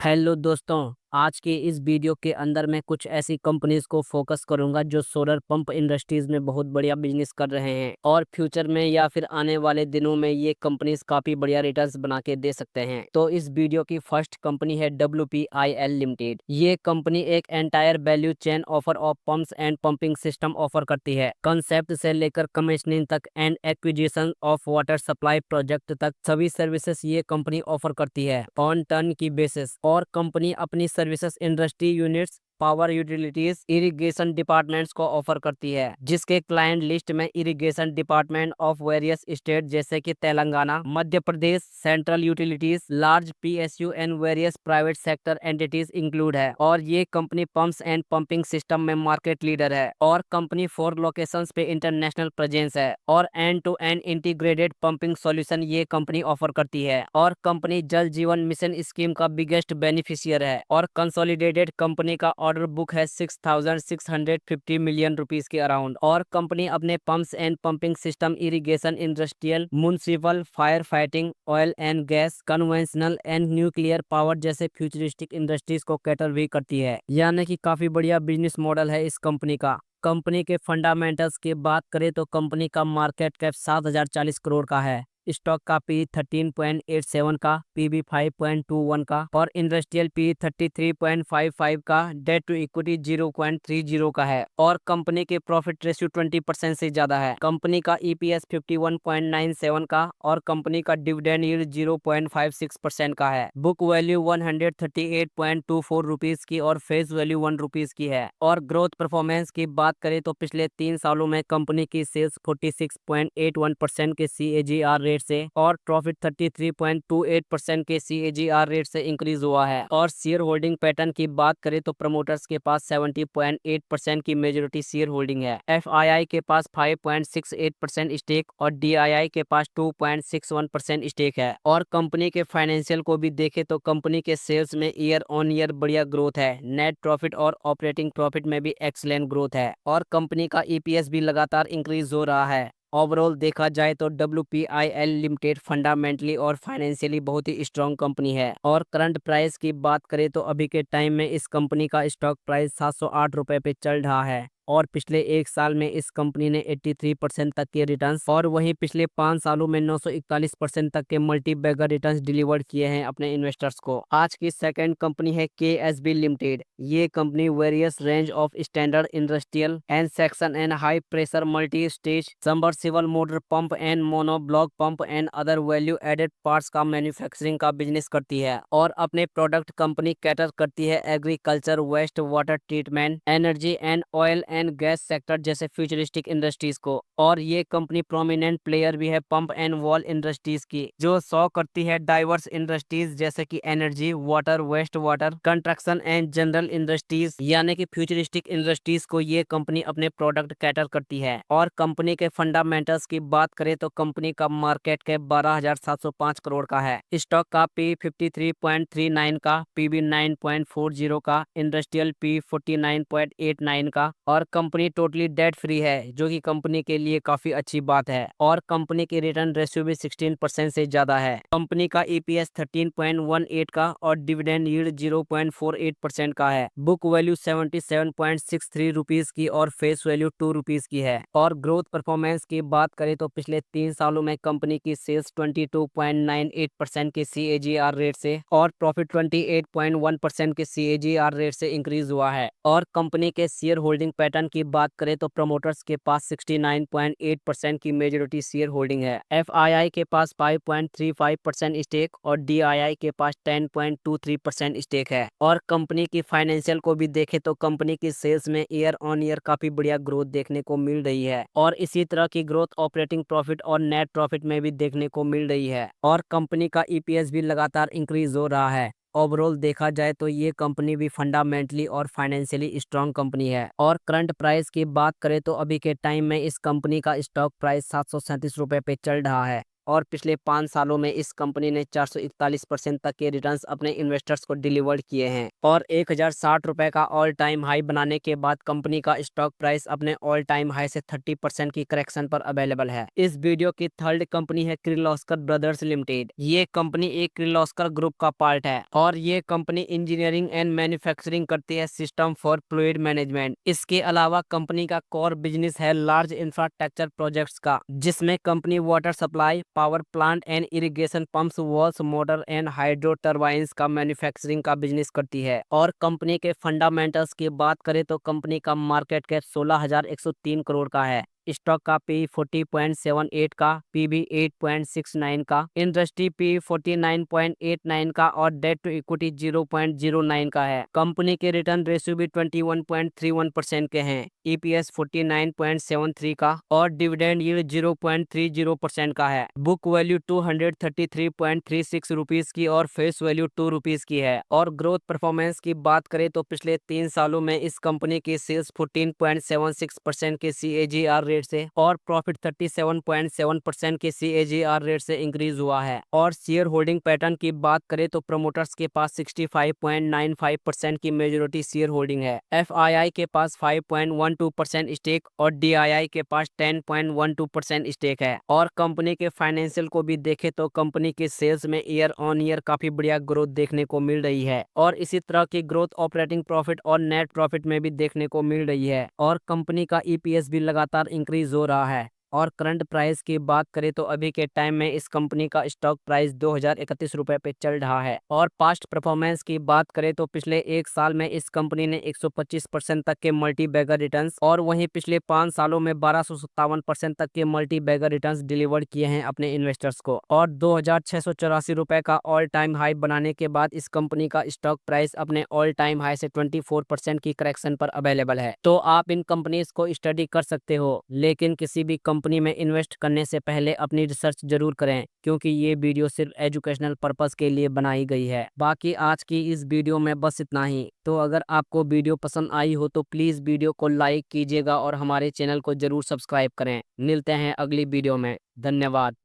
Hello दोस्तों, आज के इस वीडियो के अंदर मैं कुछ ऐसी कंपनीज को फोकस करूंगा जो सोलर पंप इंडस्ट्रीज में बहुत बढ़िया बिजनेस कर रहे हैं और फ्यूचर में या फिर आने वाले दिनों में ये कंपनीज काफी बढ़िया रिटर्न्स बना के दे सकते हैं। तो इस वीडियो की फर्स्ट कंपनी है WPIL लिमिटेड। ये कंपनी एक entire value chain offer of pumps and pumping system offer करती है। कंसेप्ट से लेकर कमीशनिंग तक and acquisition of water supply project तक सभी सर्विसेज ये कंपनी ऑफर करती है ऑन टर्न की बेसिस। और कंपनी अपनी services industry units, power utilities, irrigation departments को ऑफर करती है, जिसके क्लाइंट लिस्ट में irrigation department of various state जैसे कि Telangana, Madhya Pradesh, central utilities, large PSU and various private sector entities include है। और ये company pumps and pumping system में मार्केट लीडर है और कंपनी 4 लोकेशंस पे इंटरनेशनल प्रेजेंस है और end to end integrated pumping solution ये कंपनी ऑफर करती है। और company Jal Jeevan mission scheme का बिगेस्ट बेनिफिशियर है और कंसोलिडेटेड कंपनी का ऑर्डर बुक है 6,650 मिलियन रुपीस के अराउंड। और कंपनी अपने pumps and pumping system irrigation, industrial, municipal, fire fighting, oil and gas, conventional and nuclear power जैसे फ्यूचरिस्टिक इंडस्ट्रीज को कैटर भी करती है। यानी कि काफी बढ़िया बिजनेस मॉडल है इस कंपनी का। कंपनी के फंडामेंटल्स की बात करें तो कंपनी का मार्केट कैप 7,040 करोड़ का है। स्टॉक का पी 13.87 का, PB 5.21 का और इंडस्ट्रियल पी 33.55 का, डेट टू इक्विटी 0.30 का है। और कंपनी के प्रॉफिट रेशियो 20% से ज्यादा है। कंपनी का EPS 51.97 का और कंपनी का डिविडेंड यील्ड 0.56% का है। बुक वैल्यू 138.24 रुपीज की और फेस वैल्यू 1 रुपीज की है। और ग्रोथ परफॉर्मेंस की बात करें तो पिछले 3 सालों में कंपनी की सेल्स 46.81% के CAGR रेट से और प्रॉफिट 33.28% के CAGR रेट से इंक्रीज हुआ है। और शेयर होल्डिंग पैटर्न की बात करें तो प्रमोटर्स के पास 70.8% की मेजोरिटी शेयर होल्डिंग है। FII के पास 5.68% स्टेक और DII के पास 2.61% स्टेक है। और कंपनी के फाइनेंशियल को भी देखें तो कंपनी के सेल्स में ईयर ऑन ईयर बढ़िया ग्रोथ है। नेट प्रॉफिट और ऑपरेटिंग प्रॉफिट में भी एक्सीलेंट ग्रोथ है और कंपनी का EPS भी लगातार इंक्रीज हो रहा है। ओवरऑल देखा जाए तो WPIL लिमिटेड फंडामेंटली और फाइनेंशियली बहुत ही स्ट्रांग कंपनी है। और करंट प्राइस की बात करें तो अभी के टाइम में इस कंपनी का स्टॉक प्राइस 708 रुपए पे चल रहा है। और पिछले 1 साल में इस कंपनी ने 83% तक के रिटर्न्स और वहीं पिछले 5 सालों में 941% तक के मल्टी बैगर रिटर्न्स डिलीवर किए हैं अपने इन्वेस्टर्स को। आज की सेकंड कंपनी है KSB लिमिटेड। ये company various range of standard industrial and section and high pressure multi stage submersible motor pump and monoblock pump and other value added parts का manufacturing का बिजनेस करती है। और अपने प्रोडक्ट कंपनी कैटर करती है agriculture, waste water treatment, energy and oil and gas sector जैसे futuristic industries को। और ये कंपनी प्रोमिनेंट प्लेयर भी है पंप एंड वॉल इंडस्ट्रीज की, जो शो करती है डाइवर्स इंडस्ट्रीज जैसे कि energy, water, waste water, construction and general industries. यानी कि फ्यूचरिस्टिक इंडस्ट्रीज को ये कंपनी अपने प्रोडक्ट कैटर करती है। और कंपनी के फंडामेंटल्स की बात करें तो कंपनी का मार्केट कैप 12,705 करोड़ का है। स्टॉक का P 53.39 का, PB 9.40 का, इंडस्ट्रियल P 49.89 का। और कंपनी टोटली डेट फ्री है, जो कि कंपनी के लिए काफी अच्छी बात है। और कंपनी की रिटर्न रेशियो भी 16% से ज्यादा है। कंपनी का EPS 13.18 का और डिविडेंड यील्ड 0.48% का है। बुक वैल्यू 77.63 रुपीज की और फेस वैल्यू 2 रुपीज की है। और ग्रोथ परफॉर्मेंस की बात करें तो पिछले 3 सालों में कंपनी की सेल्स 22.98% के CAGR रेट से और प्रॉफिट 28.1% के CAGR रेट से इंक्रीज हुआ है। और कंपनी के शेयर होल्डिंग पैटर्न की बात करें तो प्रमोटर्स के पास 69.8% की मेजोरिटी शेयर होल्डिंग है। FII के पास 5.35% स्टेक और DII के पास 10.23% स्टेक है। और कंपनी की फाइनेंशियल को भी देखें तो कंपनी की सेल्स में ईयर ऑन ईयर काफी बढ़िया ग्रोथ देखने को मिल रही है और इसी तरह की ग्रोथ ऑपरेटिंग प्रॉफिट और नेट प्रॉफिट में भी देखने को मिल रही है। और कंपनी का EPS भी लगातार इंक्रीज हो रहा है। ओवरऑल देखा जाए तो ये कंपनी भी फंडामेंटली और फाइनेंशियली स्ट्रांग कंपनी है। और करंट प्राइस की बात करें तो अभी के टाइम में इस कंपनी का स्टॉक प्राइस 737 रुपए पे चल रहा है। और पिछले 5 सालों में इस कंपनी ने 441% तक के रिटर्न्स अपने इन्वेस्टर्स को डिलीवर्ड किए हैं और 1060 रुपए का ऑल टाइम हाई बनाने के बाद कंपनी का स्टॉक प्राइस अपने ऑल टाइम हाई से 30% की करेक्शन पर अवेलेबल है। इस वीडियो की थर्ड कंपनी है किर्लोस्कर ब्रदर्स लिमिटेड। ये कंपनी एक किर्लोस्कर ग्रुप का पार्ट है और ये कंपनी इंजीनियरिंग एंड मैन्युफैक्चरिंग करती है सिस्टम फॉर फ्लूइड मैनेजमेंट। इसके अलावा कंपनी का कोर बिजनेस है लार्ज इंफ्रास्ट्रक्चर प्रोजेक्ट्स का, जिसमें company water supply, power plant and irrigation pumps, walls, motor and hydro turbines का मैन्युफैक्चरिंग का बिजनेस करती है। और कंपनी के फंडामेंटल्स की बात करें तो कंपनी का मार्केट कैप 16,103 करोड़ का है। स्टॉक का पी 40.78 का, पीबी 8.69 का, इंडस्ट्री पी 49.89 का और डेट टू इक्विटी 0.09 का है। कंपनी के रिटर्न रेशियो भी 21.31% के हैं। ईपीएस 49.73 का और डिविडेंड यील्ड 0.30% का है। बुक वैल्यू 233.36 रुपीज की और फेस वैल्यू 2 रुपीज की है। और ग्रोथ परफॉर्मेंस की बात करें तो पिछले 3 सालों में इस कंपनी की सेल्स 14.76% के CAGR रेट से और प्रॉफिट 37.7% के CAGR रेट से इंक्रीज हुआ है। और शेयर होल्डिंग पैटर्न की बात करें तो प्रमोटर्स के पास 65.95% की मेजोरिटी शेयर होल्डिंग है। FII के पास 5.12% स्टेक और DII के पास 10.12% स्टेक है। और कंपनी के फाइनेंशियल को भी देखें तो कंपनी के सेल्स में ईयर ऑन ईयर काफी बढ़िया ग्रोथ देखने को मिल रही है और इसी तरह की ग्रोथ ऑपरेटिंग प्रॉफिट और नेट प्रॉफिट में भी देखने को मिल रही है। और कंपनी का EPS भी लगातार इंक्रीज हो रहा है। और करंट प्राइस की बात करें तो अभी के टाइम में इस कंपनी का स्टॉक प्राइस 2031 रुपए पे चल रहा है। और पास्ट परफॉर्मेंस की बात करें तो पिछले 1 साल में इस कंपनी ने 125% तक के मल्टी बैगर रिटर्न्स और वहीं पिछले 5 सालों में 1257% तक के मल्टी बैगर रिटर्न्स डिलीवर किए हैं अपने इन्वेस्टर्स को। और 2,684 रुपए का ऑल टाइम हाई बनाने के बाद इस कंपनी का स्टॉक प्राइस अपने ऑल टाइम हाई से 24% की करेक्शन पर अवेलेबल है। तो आप इन कंपनीज को स्टडी कर सकते हो, लेकिन किसी भी कंपनी में इन्वेस्ट करने से पहले अपनी रिसर्च जरूर करें, क्योंकि ये वीडियो सिर्फ एजुकेशनल पर्पस के लिए बनाई गई है। बाकी आज की इस वीडियो में बस इतना ही। तो अगर आपको वीडियो पसंद आई हो तो प्लीज वीडियो को लाइक कीजिएगा और हमारे चैनल को जरूर सब्सक्राइब करें। मिलते हैं अगली वीडियो में। धन्यवाद।